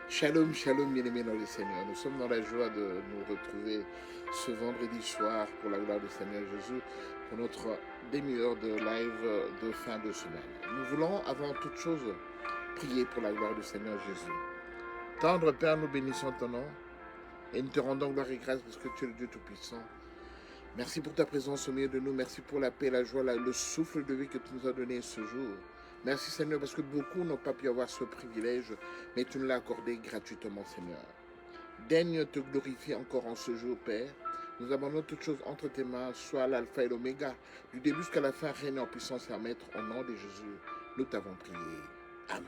Shalom, shalom, bien-aimés dans le Seigneur. Nous sommes dans la joie de nous retrouver ce vendredi soir pour la gloire du Seigneur Jésus, pour notre demi-heure de live de fin de semaine. Nous voulons, avant toute chose, prier pour la gloire du Seigneur Jésus. Tendre Père, nous bénissons ton nom et nous te rendons gloire et grâce parce que tu es le Dieu Tout-Puissant. Merci pour ta présence au milieu de nous. Merci pour la paix, la joie, le souffle de vie que tu nous as donné ce jour. Merci Seigneur parce que beaucoup n'ont pas pu avoir ce privilège, mais tu nous l'as accordé gratuitement Seigneur. Daigne te glorifier encore en ce jour Père. Nous abandonnons toutes choses entre tes mains, soit l'alpha et l'oméga, du début jusqu'à la fin, règne en puissance et en maître, au nom de Jésus. Nous t'avons prié. Amen.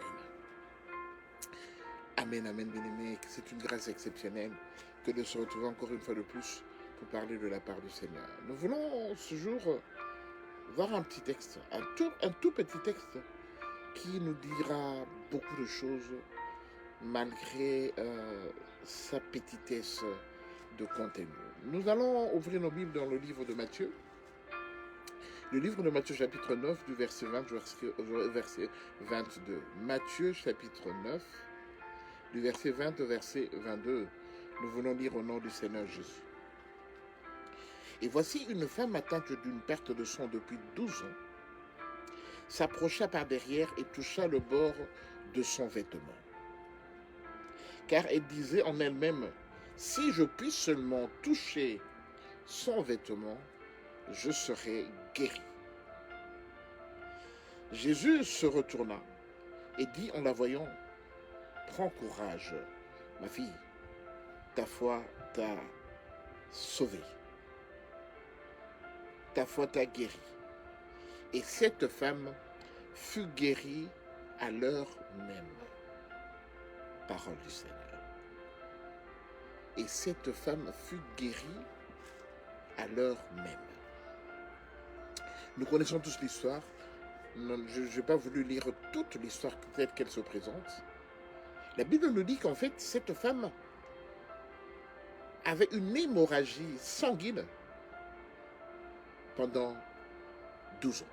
Amen, amen, bien-aimé. C'est une grâce exceptionnelle que de se retrouver encore une fois de plus pour parler de la part du Seigneur. Nous voulons ce jour voir un petit texte, un tout petit texte qui nous dira beaucoup de choses malgré sa petitesse de contenu. Nous allons ouvrir nos Bibles dans le livre de Matthieu. Le livre de Matthieu chapitre 9 du verset 20 au verset 22. Matthieu chapitre 9 du verset 20 au verset 22. Nous voulons lire au nom du Seigneur Jésus. Et voici une femme atteinte d'une perte de sang depuis 12 ans s'approcha par derrière et toucha le bord de son vêtement. Car elle disait en elle-même, si je puis seulement toucher son vêtement, je serai guéri. Jésus se retourna et dit en la voyant, prends courage, ma fille, ta foi t'a sauvée. Ta foi t'a guéri. Et cette femme fut guérie à l'heure même. Parole du Seigneur. Et cette femme fut guérie à l'heure même. Nous connaissons tous l'histoire. Je n'ai pas voulu lire toute l'histoire telle qu'elle se présente. La Bible nous dit qu'en fait, cette femme avait une hémorragie sanguine pendant 12 ans.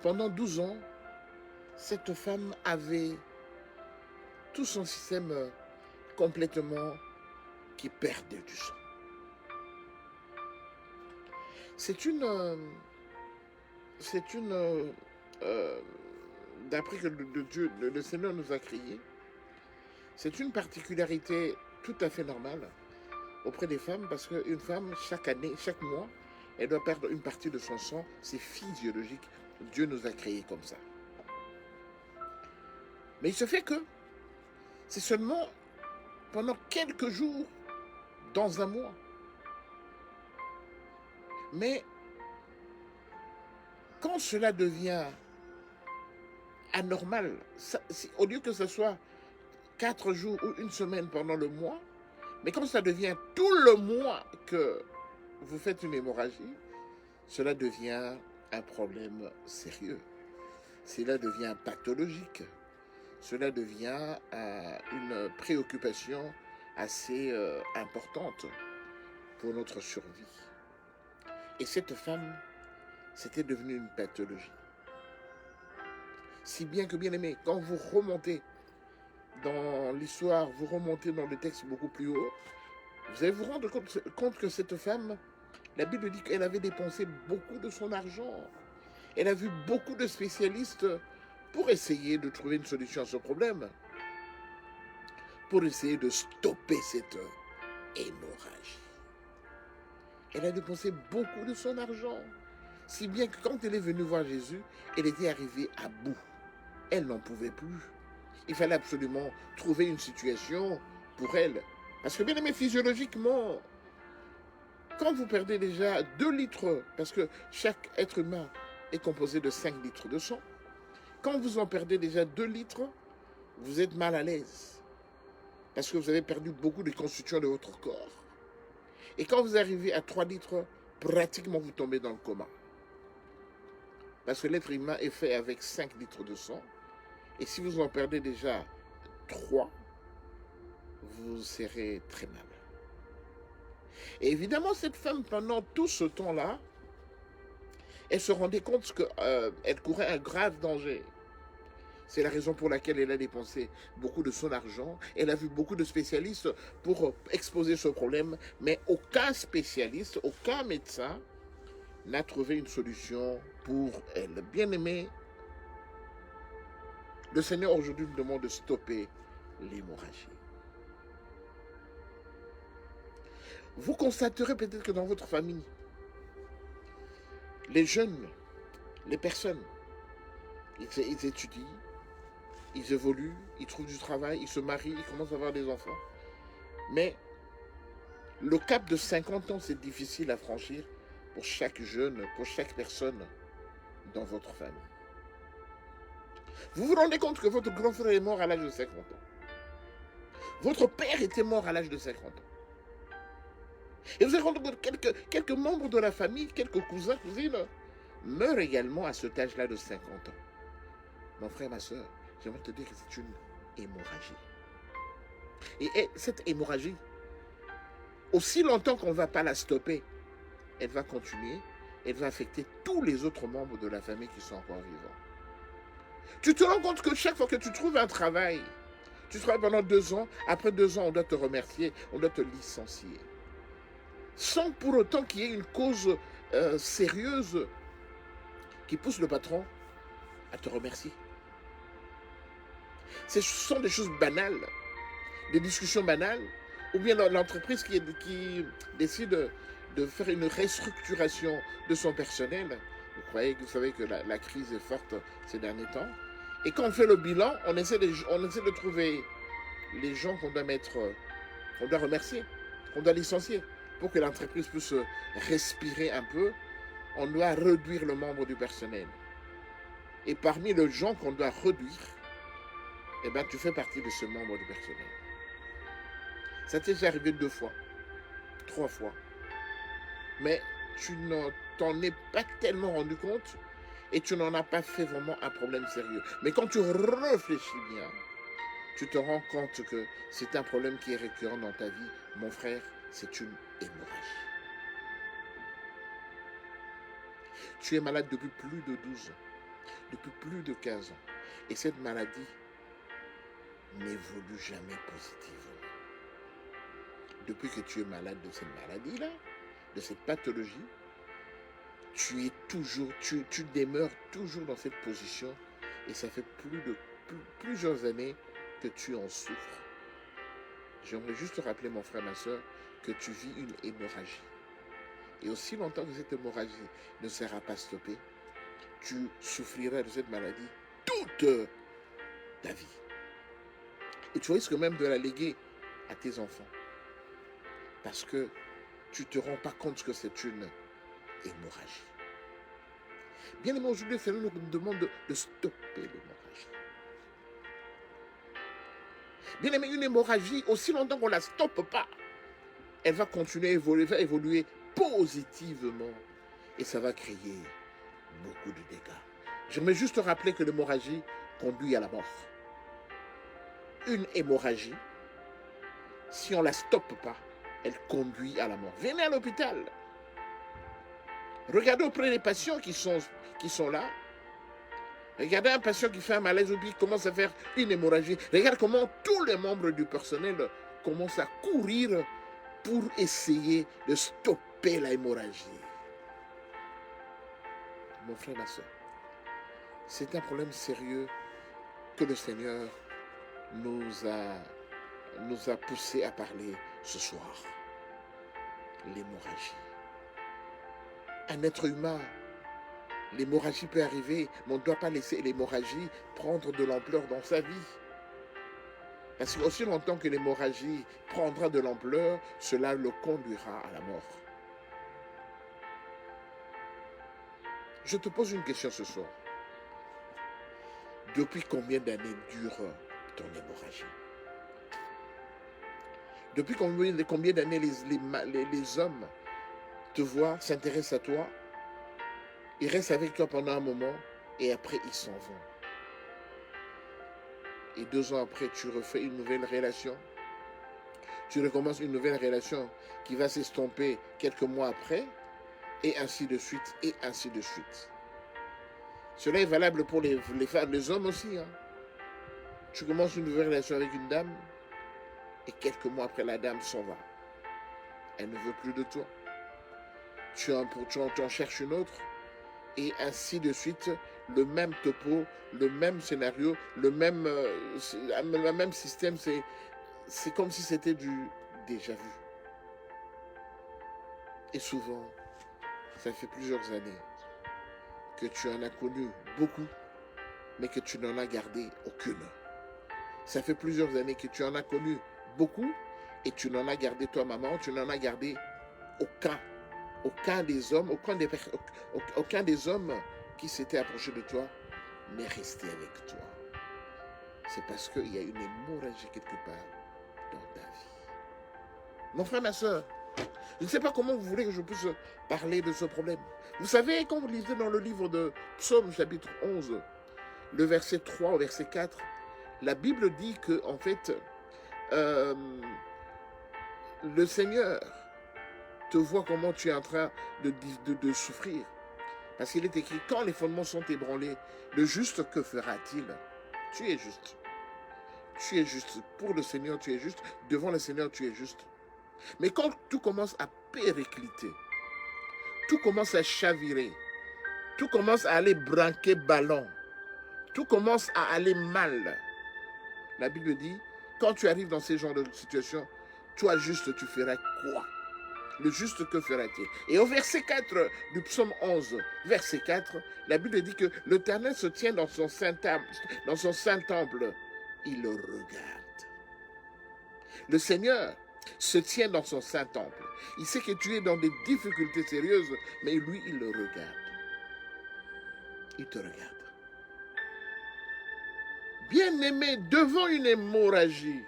Pendant 12 ans, cette femme avait tout son système complètement qui perdait du sang. D'après que le Seigneur nous a créé, c'est une particularité tout à fait normale auprès des femmes parce qu'une femme, chaque année, chaque mois, elle doit perdre une partie de son sang. C'est physiologique. Dieu nous a créés comme ça. Mais il se fait que c'est seulement pendant quelques jours dans un mois. Mais quand cela devient anormal, au lieu que ce soit 4 jours ou une semaine pendant le mois, mais quand ça devient tout le mois que vous faites une hémorragie, cela devient un problème sérieux. Cela devient pathologique. Cela devient une préoccupation assez importante pour notre survie. Et cette femme, c'était devenu une pathologie. Si bien que, bien aimé, quand vous remontez dans l'histoire, vous remontez dans le texte beaucoup plus haut, vous allez vous rendre compte que cette femme, la Bible dit qu'elle avait dépensé beaucoup de son argent. Elle a vu beaucoup de spécialistes pour essayer de trouver une solution à ce problème, pour essayer de stopper cette hémorragie. Elle a dépensé beaucoup de son argent, si bien que quand elle est venue voir Jésus, elle était arrivée à bout. Elle n'en pouvait plus. Il fallait absolument trouver une situation pour elle. Parce que bien aimé, physiologiquement, quand vous perdez déjà 2 litres, parce que chaque être humain est composé de 5 litres de sang, quand vous en perdez déjà 2 litres, vous êtes mal à l'aise. Parce que vous avez perdu beaucoup de constituants de votre corps. Et quand vous arrivez à 3 litres, pratiquement vous tombez dans le coma. Parce que l'être humain est fait avec 5 litres de sang. Et si vous en perdez déjà 3, vous serez très mal. Et évidemment, cette femme, pendant tout ce temps-là, elle se rendait compte qu'elle courait un grave danger. C'est la raison pour laquelle elle a dépensé beaucoup de son argent. Elle a vu beaucoup de spécialistes pour exposer ce problème, mais aucun spécialiste, aucun médecin n'a trouvé une solution pour elle. Bien-aimée, le Seigneur aujourd'hui nous demande de stopper l'hémorragie. Vous constaterez peut-être que dans votre famille, les jeunes, les personnes, ils étudient, ils évoluent, ils trouvent du travail, ils se marient, ils commencent à avoir des enfants. Mais le cap de 50 ans, c'est difficile à franchir pour chaque jeune, pour chaque personne dans votre famille. Vous vous rendez compte que votre grand frère est mort à l'âge de 50 ans. Votre père était mort à l'âge de 50 ans. Et vous vous rendez compte que quelques membres de la famille, quelques cousins, cousines, meurent également à cet âge-là de 50 ans. Mon frère, ma soeur, j'aimerais te dire que c'est une hémorragie. Et cette hémorragie, aussi longtemps qu'on ne va pas la stopper, elle va continuer, elle va affecter tous les autres membres de la famille qui sont encore vivants. Tu te rends compte que chaque fois que tu trouves un travail, tu travailles pendant 2 ans, après 2 ans, on doit te remercier, on doit te licencier. Sans pour autant qu'il y ait une cause sérieuse qui pousse le patron à te remercier. Ce sont des choses banales, des discussions banales, ou bien l'entreprise qui décide de faire une restructuration de son personnel. Vous savez que la crise est forte ces derniers temps. Et quand on fait le bilan, on essaie de trouver les gens qu'on doit remercier, qu'on doit licencier. Pour que l'entreprise puisse respirer un peu, on doit réduire le nombre du personnel. Et parmi les gens qu'on doit réduire, eh ben, tu fais partie de ce membre du personnel. Ça t'est déjà arrivé 2 fois, 3 fois. Mais tu ne t'en es pas tellement rendu compte et tu n'en as pas fait vraiment un problème sérieux. Mais quand tu réfléchis bien, tu te rends compte que c'est un problème qui est récurrent dans ta vie. Mon frère, c'est une hémorragie. Tu es malade depuis plus de 12 ans, depuis plus de 15 ans. Et cette maladie n'évolue jamais positivement. Depuis que tu es malade de cette maladie-là, de cette pathologie, tu demeures toujours dans cette position et ça fait plusieurs années que tu en souffres. J'aimerais juste te rappeler, mon frère, ma soeur, que tu vis une hémorragie. Et aussi longtemps que cette hémorragie ne sera pas stoppée, tu souffriras de cette maladie toute ta vie. Et tu risques même de la léguer à tes enfants. Parce que tu ne te rends pas compte que c'est une hémorragie. Bien aimé, aujourd'hui, le Seigneur nous demande de stopper l'hémorragie. Bien aimé, une hémorragie, aussi longtemps qu'on ne la stoppe pas, elle va continuer à évoluer, va évoluer positivement. Et ça va créer beaucoup de dégâts. J'aimerais juste te rappeler que l'hémorragie conduit à la mort. Une hémorragie, si on ne la stoppe pas, elle conduit à la mort. Venez à l'hôpital. Regardez auprès des patients qui sont là. Regardez un patient qui fait un malaise ou qui commence à faire une hémorragie. Regardez comment tous les membres du personnel commencent à courir pour essayer de stopper la hémorragie. Mon frère, ma soeur, c'est un problème sérieux que le Seigneur nous a poussé à parler ce soir. L'hémorragie. Un être humain, l'hémorragie peut arriver, mais on ne doit pas laisser l'hémorragie prendre de l'ampleur dans sa vie. Parce qu'aussi longtemps que l'hémorragie prendra de l'ampleur, cela le conduira à la mort. Je te pose une question ce soir. Depuis combien d'années dure ton hémorragie? Depuis combien d'années les hommes te voient, s'intéressent à toi, ils restent avec toi pendant un moment et après ils s'en vont. Et 2 ans après, tu refais une nouvelle relation. Tu recommences une nouvelle relation qui va s'estomper quelques mois après, et ainsi de suite, et ainsi de suite. Cela est valable pour les femmes, les hommes aussi. Hein. Tu commences une nouvelle relation avec une dame et quelques mois après, la dame s'en va. Elle ne veut plus de toi. Tu en cherches une autre et ainsi de suite, le même topo, le même scénario, le même système, c'est comme si c'était du déjà vu. Et souvent, ça fait plusieurs années que tu en as connu beaucoup, mais que tu n'en as gardé aucune. Ça fait plusieurs années que tu en as connu beaucoup et tu n'en as gardé, toi maman, tu n'en as gardé aucun. Aucun des hommes, aucun des hommes qui s'étaient approchés de toi n'est resté avec toi. C'est parce qu'il y a une hémorragie quelque part dans ta vie. Mon frère, ma soeur, je ne sais pas comment vous voulez que je puisse parler de ce problème. Vous savez, quand vous lisez dans le livre de Psaume, chapitre 11, le verset 3 au verset 4, la Bible dit que, en fait, le Seigneur te voit comment tu es en train de souffrir. Parce qu'il est écrit, quand les fondements sont ébranlés, le juste, que fera-t-il? Tu es juste. Tu es juste. Pour le Seigneur, tu es juste. Devant le Seigneur, tu es juste. Mais quand tout commence à péricliter, tout commence à chavirer, tout commence à aller branquer ballon, tout commence à aller mal, la Bible dit, quand tu arrives dans ces genres de situations, toi juste, tu feras quoi? Le juste, que fera-t-il? Et au verset 4 du psaume 11, verset 4, la Bible dit que l'Éternel se tient dans son saint temple. Il le regarde. Le Seigneur se tient dans son saint temple. Il sait que tu es dans des difficultés sérieuses, mais lui, il le regarde. Il te regarde. Bien-aimé, devant une hémorragie,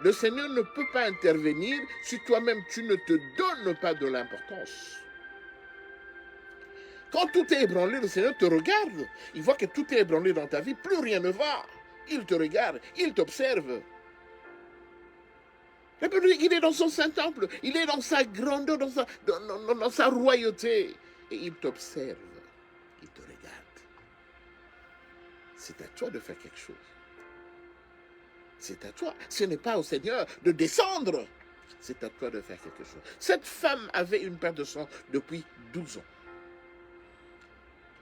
le Seigneur ne peut pas intervenir si toi-même tu ne te donnes pas de l'importance. Quand tout est ébranlé, le Seigneur te regarde. Il voit que tout est ébranlé dans ta vie, plus rien ne va. Il te regarde, il t'observe. Il est dans son Saint-Temple, il est dans sa grandeur, dans sa royauté. Et il t'observe, il te regarde. C'est à toi de faire quelque chose. C'est à toi. Ce n'est pas au Seigneur de descendre. C'est à toi de faire quelque chose. Cette femme avait une perte de sang depuis 12 ans.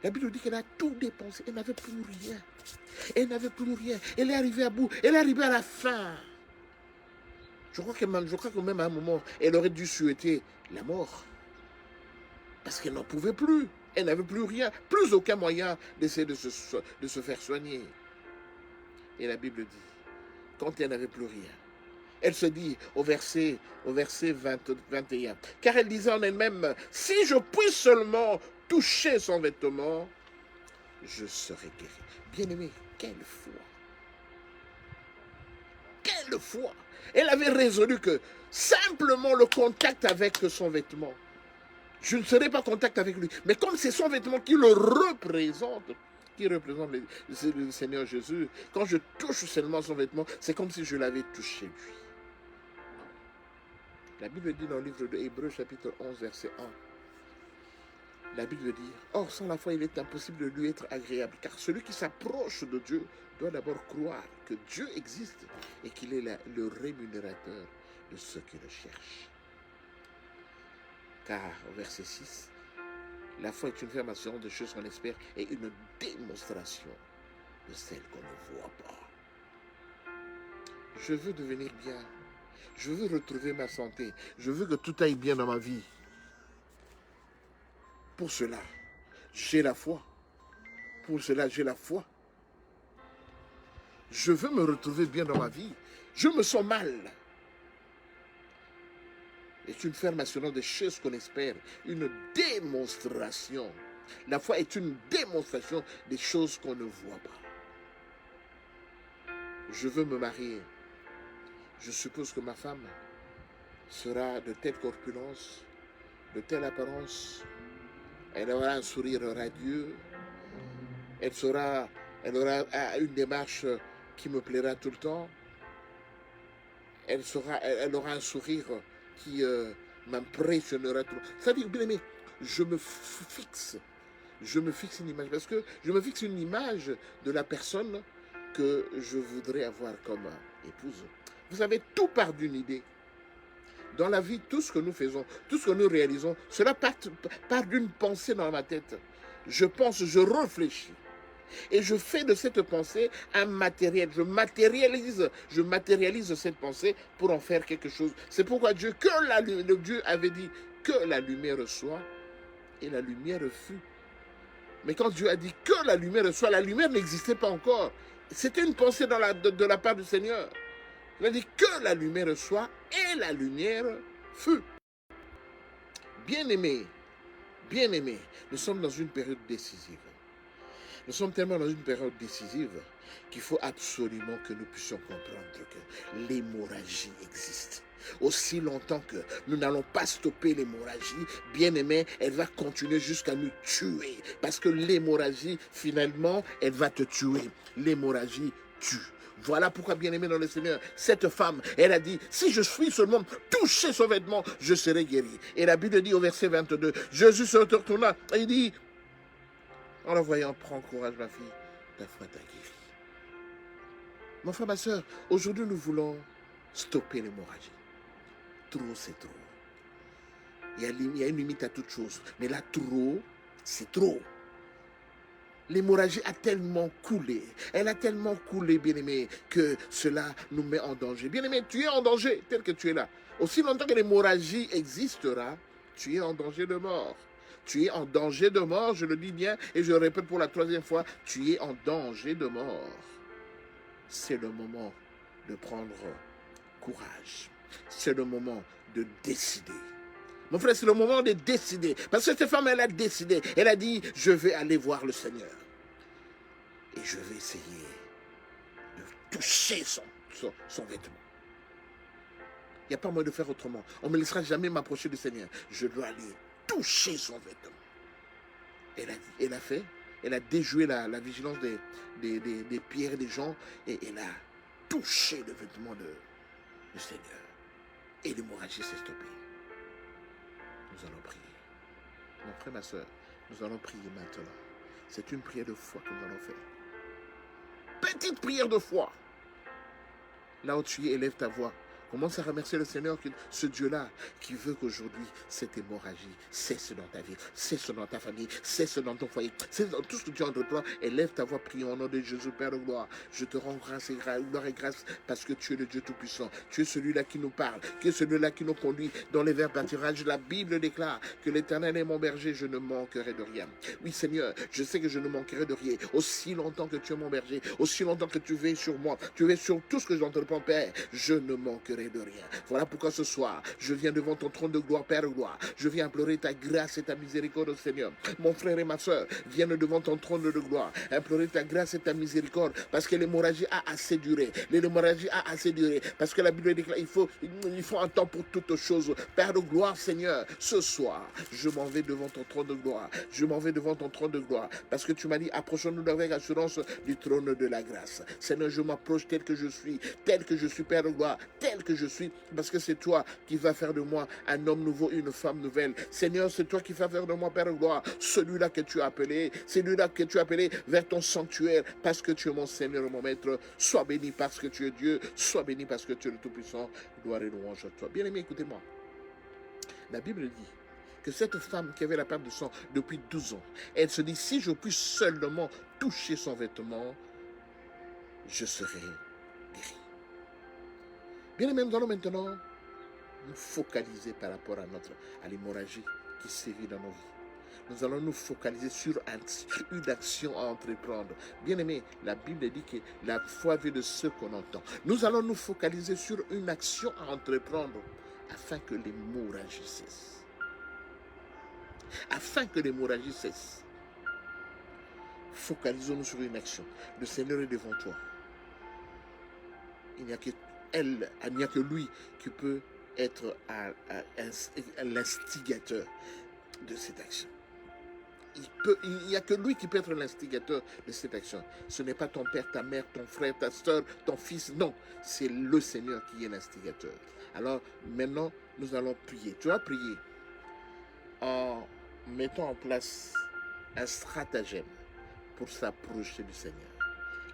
La Bible dit qu'elle a tout dépensé. Elle n'avait plus rien. Elle n'avait plus rien. Elle est arrivée à bout. Elle est arrivée à la fin. Je crois que même à un moment, elle aurait dû souhaiter la mort. Parce qu'elle n'en pouvait plus. Elle n'avait plus rien. Plus aucun moyen d'essayer de se faire soigner. Et la Bible dit, quand elle n'avait plus rien, elle se dit au verset 21, car elle disait en elle-même, si je puis seulement toucher son vêtement, je serai guéri. Bien-aimé, quelle foi! Quelle foi! Elle avait résolu que simplement le contact avec son vêtement, je ne serai pas en contact avec lui, mais comme c'est son vêtement qui le représente, le Seigneur Jésus, quand je touche seulement son vêtement, c'est comme si je l'avais touché lui. La Bible dit dans le livre de Hébreux, chapitre 11, verset 1, la Bible dit, or sans la foi il est impossible de lui être agréable, car celui qui s'approche de Dieu doit d'abord croire que Dieu existe et qu'il est le rémunérateur de ceux qui le cherchent. Car au verset 6, la foi est une ferme assurance de choses qu'on espère et une démonstration de celles qu'on ne voit pas. Je veux devenir bien. Je veux retrouver ma santé. Je veux que tout aille bien dans ma vie. Pour cela, j'ai la foi. Pour cela, j'ai la foi. Je veux me retrouver bien dans ma vie. Je me sens mal. Est une ferme assurance des choses qu'on espère. Une démonstration. La foi est une démonstration des choses qu'on ne voit pas. Je veux me marier. Je suppose que ma femme sera de telle corpulence, de telle apparence. Elle aura un sourire radieux. Elle aura une démarche qui me plaira tout le temps. Elle aura un sourire qui m'impressionnera tout le temps. C'est-à-dire, bien aimé, je me fixe. je me fixe une image. Parce que je me fixe une image de la personne que je voudrais avoir comme épouse. Vous savez, tout part d'une idée. Dans la vie, tout ce que nous faisons, tout ce que nous réalisons, cela part d'une pensée dans ma tête. Je pense, je réfléchis. Et je fais de cette pensée un matériel. Je matérialise cette pensée pour en faire quelque chose. C'est pourquoi Dieu avait dit que la lumière soit, et la lumière fut. Mais quand Dieu a dit que la lumière soit, la lumière n'existait pas encore. C'était une pensée de la part du Seigneur. Il a dit que la lumière soit, et la lumière fut. Bien-aimés, bien-aimés, nous sommes dans une période décisive. Nous sommes tellement dans une période décisive qu'il faut absolument que nous puissions comprendre que l'hémorragie existe. Aussi longtemps que nous n'allons pas stopper l'hémorragie, bien aimé, elle va continuer jusqu'à nous tuer. Parce que l'hémorragie, finalement, elle va te tuer. L'hémorragie tue. Voilà pourquoi, bien aimé dans le Seigneur, cette femme, elle a dit, si je suis seulement touché son vêtement, je serai guéri. Et la Bible dit au verset 22, Jésus se retourna et il dit, en la voyant, prends courage, ma fille, ta foi t'a guéri. Mon frère, ma soeur, aujourd'hui, nous voulons stopper l'hémorragie. Trop, c'est trop. Il y a une limite à toute chose. Mais là, trop, c'est trop. L'hémorragie a tellement coulé. Elle a tellement coulé, bien-aimé, que cela nous met en danger. Bien-aimé, tu es en danger tel que tu es là. Aussi longtemps que l'hémorragie existera, tu es en danger de mort. Tu es en danger de mort, je le dis bien, et je le répète pour la 3e fois, tu es en danger de mort. C'est le moment de prendre courage. C'est le moment de décider. Mon frère, c'est le moment de décider. Parce que cette femme, elle a décidé. Elle a dit, je vais aller voir le Seigneur. Et je vais essayer de toucher son vêtement. Il n'y a pas moyen de faire autrement. On ne me laissera jamais m'approcher du Seigneur. Je dois aller toucher son vêtement. Elle a fait. Elle a déjoué la vigilance des pierres et des gens. Et elle a touché le vêtement du Seigneur. Et l'hémorragie s'est stoppée. Nous allons prier. Mon frère, ma soeur, nous allons prier maintenant. C'est une prière de foi que nous allons faire. Petite prière de foi. Là où tu es, élève ta voix. Commence à remercier le Seigneur, ce Dieu-là, qui veut qu'aujourd'hui, cette hémorragie cesse dans ta vie, cesse dans ta famille, cesse dans ton foyer, cesse dans tout ce que tu entreprends. Élève ta voix, prie au nom de Jésus, Père de gloire. Je te rends gloire et grâce parce que tu es le Dieu Tout-Puissant. Tu es celui-là qui nous parle, qui est celui-là qui nous conduit dans les verts pâturages. La Bible déclare que l'Éternel est mon berger, je ne manquerai de rien. Oui, Seigneur, je sais que je ne manquerai de rien. Aussi longtemps que tu es mon berger, aussi longtemps que tu veilles sur moi, tu veilles sur tout ce que j'entreprends, Père, je ne manquerai de rien. Voilà pourquoi ce soir, je viens devant ton trône de gloire, Père de gloire. Je viens implorer ta grâce et ta miséricorde, Seigneur. Mon frère et ma soeur viennent devant ton trône de gloire, implorer ta grâce et ta miséricorde, parce que l'hémorragie a assez duré. L'hémorragie a assez duré, parce que la Bible déclare il faut un temps pour toutes choses. Père de gloire, Seigneur, ce soir, je m'en vais devant ton trône de gloire. Je m'en vais devant ton trône de gloire, parce que tu m'as dit, approchons-nous avec assurance du trône de la grâce. Seigneur, je m'approche tel que je suis, Père de gloire, tel que je suis, parce que c'est toi qui vas faire de moi un homme nouveau, une femme nouvelle. Seigneur, c'est toi qui vas faire de moi, Père de gloire, celui-là que tu as appelé, celui-là que tu as appelé vers ton sanctuaire, parce que tu es mon Seigneur, mon Maître. Sois béni parce que tu es Dieu, sois béni parce que tu es le Tout-Puissant. Gloire et louange à toi. Bien-aimé, écoutez-moi. La Bible dit que cette femme qui avait la perte de sang depuis 12 ans, elle se dit, si je puis seulement toucher son vêtement, je serai guéri. Bien-aimé, nous allons maintenant nous focaliser par rapport à l'hémorragie qui sévit dans nos vies. Nous allons nous focaliser sur une action à entreprendre. Bien-aimé, la Bible dit que la foi vient de ce qu'on entend. Nous allons nous focaliser sur une action à entreprendre afin que l'hémorragie cesse. Afin que l'hémorragie cesse. Focalisons-nous sur une action. Le Seigneur est devant toi. Il n'y a que lui qui peut être l'instigateur de cette action. Il n'y a que lui qui peut être l'instigateur de cette action. Ce n'est pas ton père, ta mère, ton frère, ta soeur, ton fils. Non, c'est le Seigneur qui est l'instigateur. Alors maintenant, nous allons prier. Tu vas prier en mettant en place un stratagème pour s'approcher du Seigneur.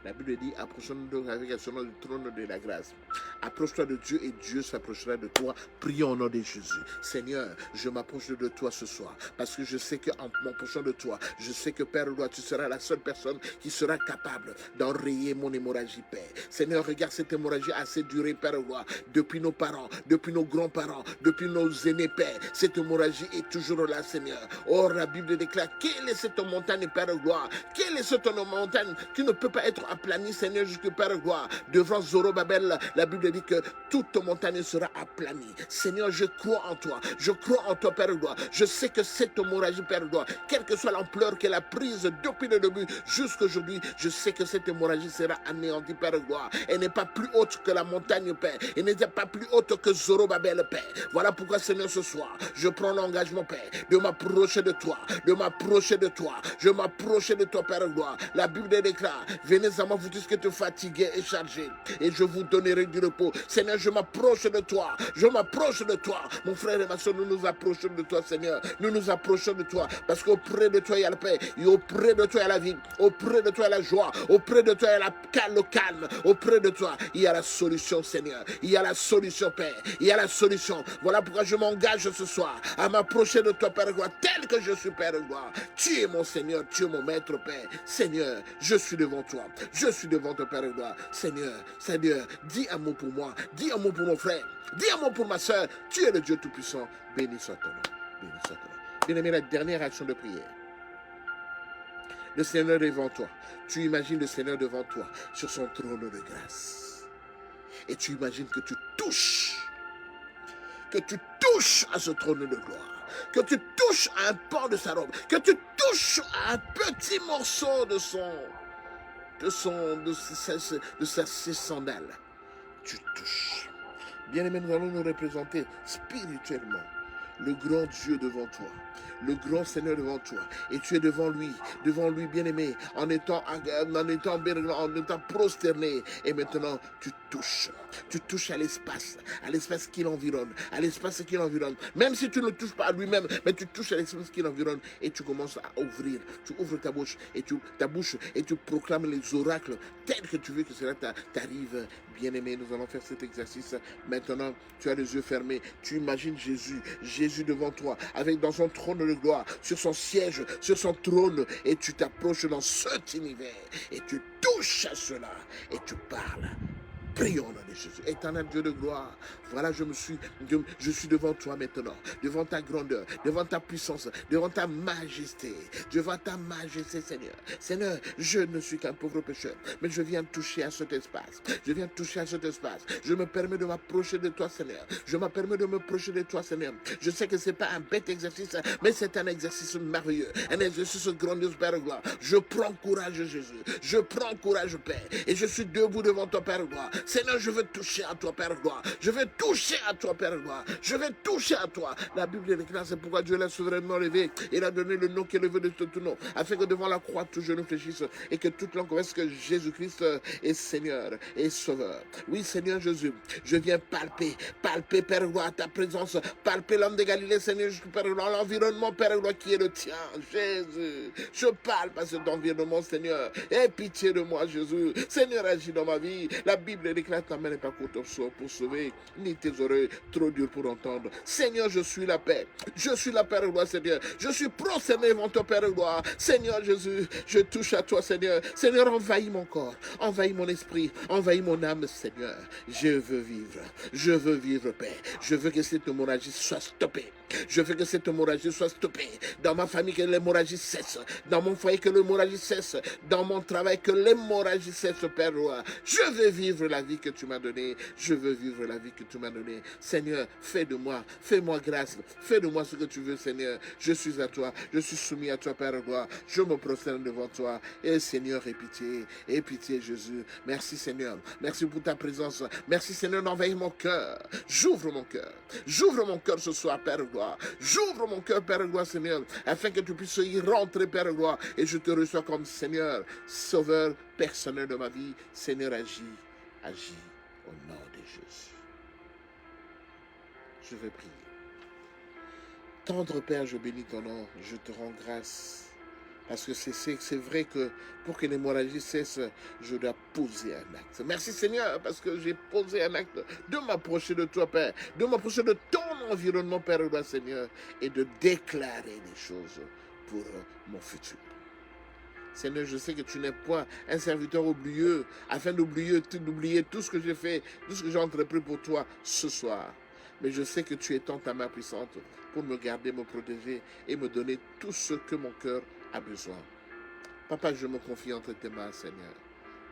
La Bible dit, approchons-nous avec le du trône de la grâce. Approche-toi de Dieu et Dieu s'approchera de toi. Prions au nom de Jésus. Seigneur, je m'approche de toi ce soir. Parce que je sais qu'en m'approchant de toi, je sais que Père Roi, tu seras la seule personne qui sera capable d'enrayer mon hémorragie, Père. Seigneur, regarde cette hémorragie assez durée, Père Roi, depuis nos parents, depuis nos grands-parents, depuis nos aînés, Père. Cette hémorragie est toujours là, Seigneur. Or, la Bible déclare, quelle est cette montagne, Père Roi? Quelle est cette montagne qui ne peut pas être aplanie, Seigneur, jusque Père Roi? Devant Zorobabel, la Bible dit que toute montagne sera aplanie. Seigneur, je crois en toi. Je crois en toi, Père Roi. Je sais que cette hémorragie, Père Roi, quelle que soit l'ampleur qu'elle a prise depuis le début jusqu'à aujourd'hui, je sais que cette hémorragie sera anéantie, Père Roi. Elle n'est pas plus haute que la montagne, Père. Elle n'est pas plus haute que Zorobabel, Père. Voilà pourquoi, Seigneur, ce soir, je prends l'engagement, Père, de m'approcher de toi, de m'approcher de toi. Je m'approche de toi, Père Roi. La Bible déclare, venez à moi, vous tous que tu fatigués et chargés, et je vous donnerai du repos. Seigneur, je m'approche de toi. Je m'approche de toi. Mon frère et ma soeur, nous nous approchons de toi, Seigneur. Nous nous approchons de toi. Parce qu'auprès de toi, il y a la paix. Et auprès de toi, il y a la vie. Auprès de toi, il y a la joie. Auprès de toi, il y a le calme. Auprès de toi, il y a la solution, Seigneur. Il y a la solution, Père. Il y a la solution. Voilà pourquoi je m'engage ce soir à m'approcher de toi, Père Roi, tel que je suis, Père Roi. Tu es mon Seigneur, tu es mon maître, Père. Seigneur, je suis devant toi. Je suis devant toi, Père Roi. Seigneur, Seigneur, dis un mot pour moi. Dis un mot pour mon frère. Dis un mot pour ma soeur. Tu es le Dieu Tout-Puissant. Béni soit ton nom. Béni soit ton nom. Bien-aimé, la dernière action de prière. Le Seigneur devant toi. Tu imagines le Seigneur devant toi sur son trône de grâce. Et tu imagines que tu touches à ce trône de gloire, que tu touches à un pan de sa robe, que tu touches à un petit morceau de ses sandales. Tu touches. Bien-aimé, nous allons nous représenter spirituellement le grand Dieu devant toi, le grand Seigneur devant toi, et tu es devant lui, bien-aimé, en étant prosterné, et maintenant tu touches à l'espace qui l'environne, même si tu ne touches pas à lui-même, mais tu touches à l'espace qui l'environne, et tu commences à ouvrir, tu ouvres ta bouche, et tu proclames les oracles, tels que tu veux que cela t'arrive, bien-aimé. Nous allons faire cet exercice, maintenant, tu as les yeux fermés, tu imagines Jésus devant toi, avec dans son trône de gloire, sur son siège, sur son trône, et tu t'approches dans cet univers, et tu touches à cela, et tu parles. Prions au nom de Jésus. Éternel Dieu de gloire, voilà, je suis devant toi maintenant, devant ta grandeur, devant ta puissance, devant ta majesté, Seigneur. Seigneur, je ne suis qu'un pauvre pécheur, mais je viens toucher à cet espace. Je me permets de m'approcher de toi, Seigneur. Je sais que ce n'est pas un bête exercice, mais c'est un exercice merveilleux, un exercice grandiose, Père gloire. Je prends courage, Jésus. Je prends courage, Père, et je suis debout devant toi, Père gloire. Seigneur, je veux toucher à toi, Père gloire. Je veux toucher à toi, Père gloire. Je veux toucher à toi. La Bible déclare, c'est pourquoi Dieu l'a souverainement levé. Il a donné le nom qui est levé de tout nom, afin que devant la croix, tout genou fléchisse et que toute langue connaisse que Jésus-Christ est Seigneur et Sauveur. Oui, Seigneur Jésus, je viens palper, Père gloire, ta présence, palper l'homme de Galilée, Seigneur, Père gloire, l'environnement, Père gloire, qui est le tien, Jésus. Je parle par cet environnement, Seigneur. Aie pitié de moi, Jésus. Seigneur, agis dans ma vie. La Bible déclare, ta main n'est pas courte pour sauver, ni tes oreilles trop dures pour entendre. Seigneur, je suis la paix. Je suis la Père gloire, Seigneur. Je suis prosterné devant toi, Père gloire. Seigneur Jésus, je touche à toi, Seigneur. Seigneur, envahis mon corps, envahis mon esprit, envahis mon âme, Seigneur. Je veux vivre, Père. Je veux que cette hémorragie soit stoppée. Je veux que cette hémorragie soit stoppée. Dans ma famille, que l'hémorragie cesse. Dans mon foyer, que l'hémorragie cesse. Dans mon travail, que l'hémorragie cesse, Père roi. Je veux vivre la vie que tu m'as donnée. Seigneur, fais-moi grâce. Fais de moi ce que tu veux, Seigneur. Je suis à toi. Je suis soumis à toi, Père roi. Je me prosterne devant toi. Et Seigneur, aie pitié, Jésus. Merci, Seigneur. Merci pour ta présence. Merci, Seigneur, d'envahir mon cœur. J'ouvre mon cœur ce soir, Père roi. J'ouvre mon cœur, Père gloire, Seigneur, afin que tu puisses y rentrer, Père gloire, et je te reçois comme Seigneur, Sauveur personnel de ma vie. Seigneur, agis au nom de Jésus. Je vais prier. Tendre Père, je bénis ton nom, je te rends grâce Parce que c'est vrai que pour que l'hémorragie cesse, je dois poser un acte. Merci Seigneur, parce que j'ai posé un acte de m'approcher de toi, Père, de m'approcher de ton environnement, Père, roi Seigneur, et de déclarer des choses pour mon futur. Seigneur, je sais que tu n'es point un serviteur oublieux, afin d'oublier tout ce que j'ai fait, tout ce que j'ai entrepris pour toi ce soir. Mais je sais que tu étends ta main puissante pour me garder, me protéger et me donner tout ce que mon cœur a besoin. Papa, je me confie entre tes mains, Seigneur.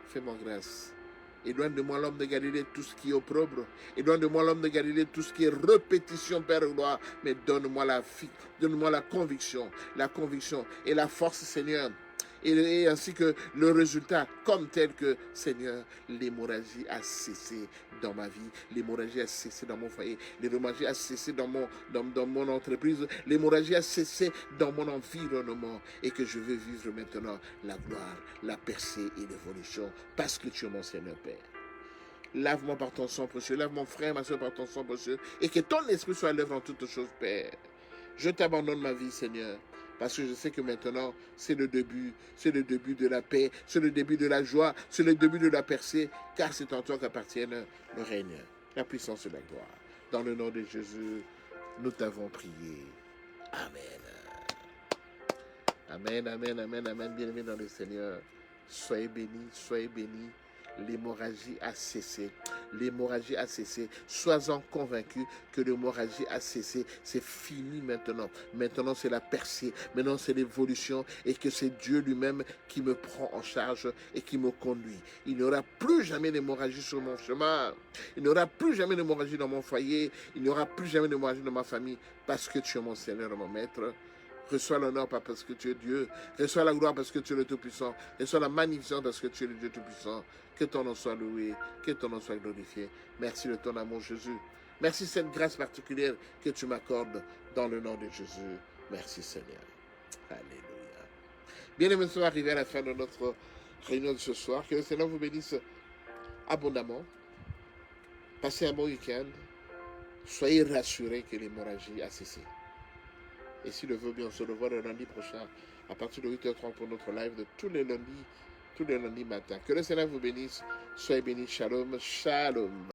Fais-moi grâce. Éloigne de moi l'homme de Galilée tout ce qui est opprobre. Éloigne de moi l'homme de Galilée tout ce qui est répétition, Père gloire. Mais donne-moi la conviction et la force, Seigneur. Et ainsi que le résultat comme tel que, Seigneur, l'hémorragie a cessé dans ma vie, l'hémorragie a cessé dans mon foyer, l'hémorragie a cessé dans mon entreprise, l'hémorragie a cessé dans mon environnement et que je veux vivre maintenant la gloire, la percée et l'évolution parce que tu es mon Seigneur Père. Lave-moi par ton sang précieux, lave mon frère, ma soeur par ton sang précieux et que ton esprit soit à l'œuvre en toutes choses, Père. Je t'abandonne ma vie, Seigneur. Parce que je sais que maintenant, c'est le début de la paix, c'est le début de la joie, c'est le début de la percée, car c'est en toi qu'appartiennent le règne, la puissance et la gloire. Dans le nom de Jésus, nous t'avons prié. Amen. Amen, amen, amen, amen. Bien-aimés dans le Seigneur, soyez bénis, soyez bénis. L'hémorragie a cessé. L'hémorragie a cessé. Sois-en convaincu que l'hémorragie a cessé. C'est fini maintenant. Maintenant, c'est la percée. Maintenant, c'est l'évolution. Et que c'est Dieu lui-même qui me prend en charge et qui me conduit. Il n'y aura plus jamais d'hémorragie sur mon chemin. Il n'y aura plus jamais d'hémorragie dans mon foyer. Il n'y aura plus jamais d'hémorragie dans ma famille. Parce que tu es mon Seigneur et mon Maître. Reçois l'honneur parce que tu es Dieu. Reçois la gloire parce que tu es le Tout-Puissant. Reçois la magnificence parce que tu es le Dieu Tout-Puissant. Que ton nom soit loué, que ton nom soit glorifié. Merci de ton amour, Jésus. Merci de cette grâce particulière que tu m'accordes dans le nom de Jésus. Merci, Seigneur. Alléluia. Bien-aimés, nous sommes arrivés à la fin de notre réunion de ce soir. Que le Seigneur vous bénisse abondamment. Passez un bon week-end. Soyez rassurés que l'hémorragie a cessé. Et si le veut bien, on se revoit le lundi prochain à partir de 8h30 pour notre live de tous les lundis matins. Que le Seigneur vous bénisse. Soyez bénis. Shalom, shalom.